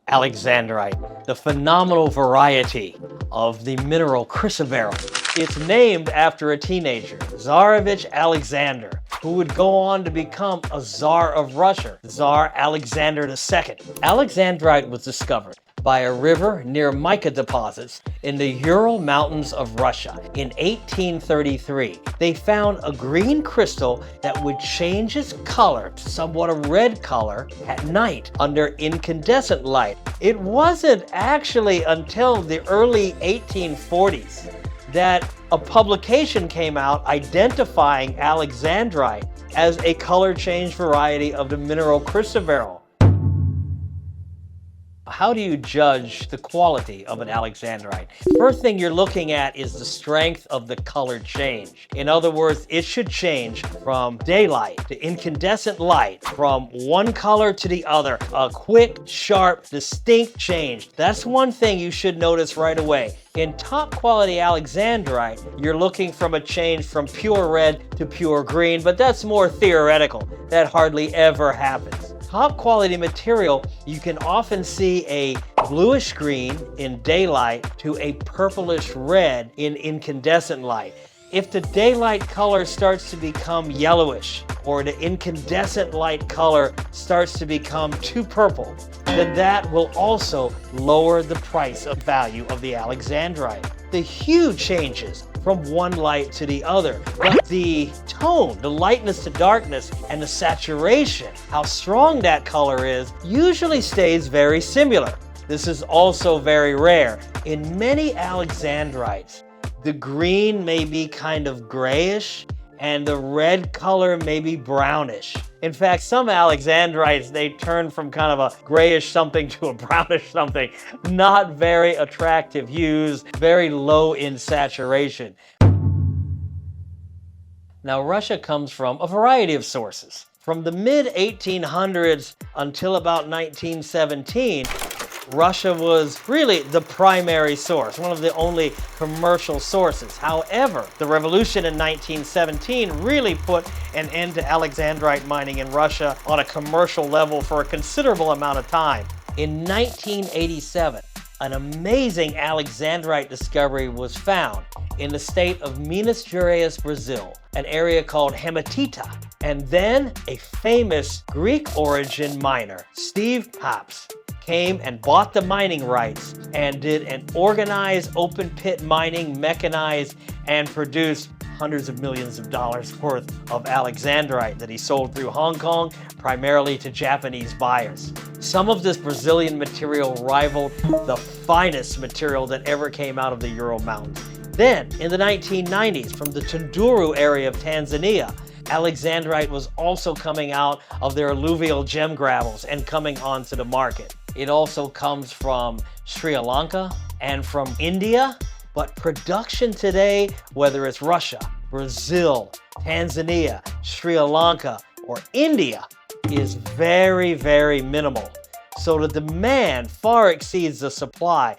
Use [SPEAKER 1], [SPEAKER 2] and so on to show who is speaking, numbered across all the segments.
[SPEAKER 1] Alexandrite, the phenomenal variety of the mineral chrysoberyl. It's named after a teenager, Tsarevich Alexander, who would go on to become a Tsar of Russia, Tsar Alexander II. Alexandrite was discovered by a river near mica deposits in the Ural Mountains of Russia in 1833. They found a green crystal that would change its color to somewhat a red color at night under incandescent light. It wasn't actually until the early 1840s that a publication came out identifying alexandrite as a color change variety of the mineral chrysoberyl. How do you judge the quality of an alexandrite? First thing you're looking at is the strength of the color change. In other words, it should change from daylight to incandescent light, from one color to the other. A quick, sharp, distinct change. That's one thing you should notice right away. In top quality alexandrite, you're looking from a change from pure red to pure green, but that's more theoretical. That hardly ever happens. Top quality material, you can often see a bluish green in daylight to a purplish red in incandescent light. If the daylight color starts to become yellowish or the incandescent light color starts to become too purple, then that will also lower the price of value of the alexandrite. The hue changes from one light to the other, but the tone, the lightness to darkness, and the saturation, how strong that color is, usually stays very similar. This is also very rare. In many alexandrites, the green may be kind of grayish and the red color may be brownish. In fact, some alexandrites, they turn from kind of a grayish something to a brownish something. Not very attractive hues, very low in saturation. Now, Russia comes from a variety of sources. From the mid-1800s until about 1917, Russia was really the primary source, one of the only commercial sources. However, the revolution in 1917 really put an end to alexandrite mining in Russia on a commercial level for a considerable amount of time. In 1987, an amazing alexandrite discovery was found in the state of Minas Gerais, Brazil, an area called Hematita. And then a famous Greek origin miner, Steve Pops, came and bought the mining rights and did an organized open pit mining, mechanized, and produced hundreds of millions of dollars worth of alexandrite that he sold through Hong Kong, primarily to Japanese buyers. Some of this Brazilian material rivaled the finest material that ever came out of the Ural Mountains. Then, in the 1990s, from the Tunduru area of Tanzania, alexandrite was also coming out of their alluvial gem gravels and coming onto the market. It also comes from Sri Lanka and from India, but production today, whether it's Russia, Brazil, Tanzania, Sri Lanka, or India, is very, very minimal. So the demand far exceeds the supply.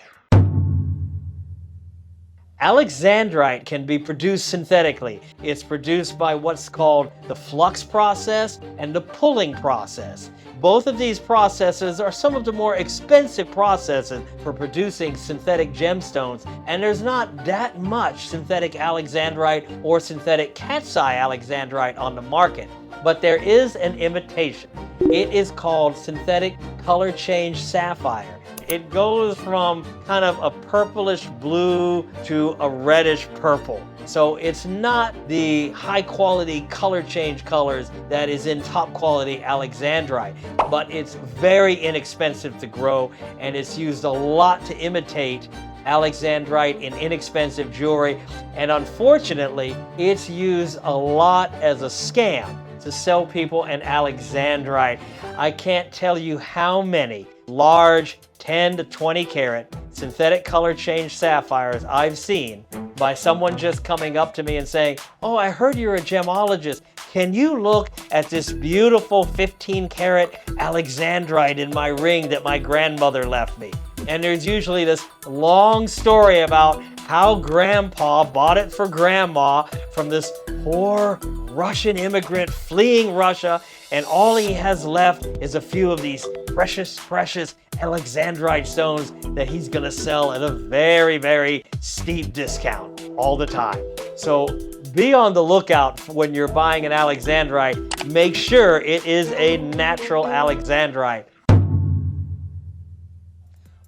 [SPEAKER 1] Alexandrite can be produced synthetically. It's produced by what's called the flux process and the pulling process. Both of these processes are some of the more expensive processes for producing synthetic gemstones, and there's not that much synthetic alexandrite or synthetic cat's eye alexandrite on the market. But there is an imitation. It is called synthetic color change sapphire. It goes from kind of a purplish blue to a reddish purple. So it's not the high quality color change colors that is in top quality alexandrite, but it's very inexpensive to grow and it's used a lot to imitate alexandrite in inexpensive jewelry. And unfortunately, it's used a lot as a scam to sell people an alexandrite. I can't tell you how many large 10 to 20 carat synthetic color change sapphires I've seen by someone just coming up to me and saying, "Oh, I heard you're a gemologist. Can you look at this beautiful 15 carat alexandrite in my ring that my grandmother left me?" And there's usually this long story about how grandpa bought it for grandma from this poor Russian immigrant fleeing Russia, and all he has left is a few of these precious, precious alexandrite stones that he's gonna sell at a very, very steep discount all the time. So be on the lookout when you're buying an alexandrite. Make sure it is a natural alexandrite.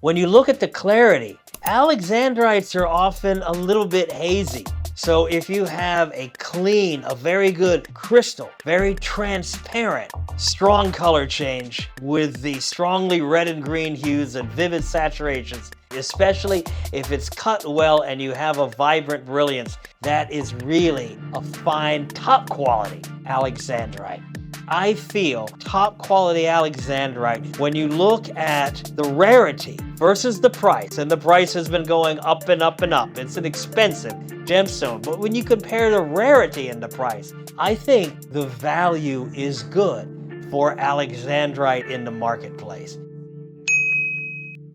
[SPEAKER 1] When you look at the clarity, alexandrites are often a little bit hazy. So if you have a clean, a very good crystal, very transparent, strong color change with the strongly red and green hues and vivid saturations, especially if it's cut well and you have a vibrant brilliance, that is really a fine, top quality alexandrite. I feel top quality alexandrite, when you look at the rarity versus the price, and the price has been going up and up and up. It's an expensive gemstone, but when you compare the rarity and the price, I think the value is good for alexandrite in the marketplace.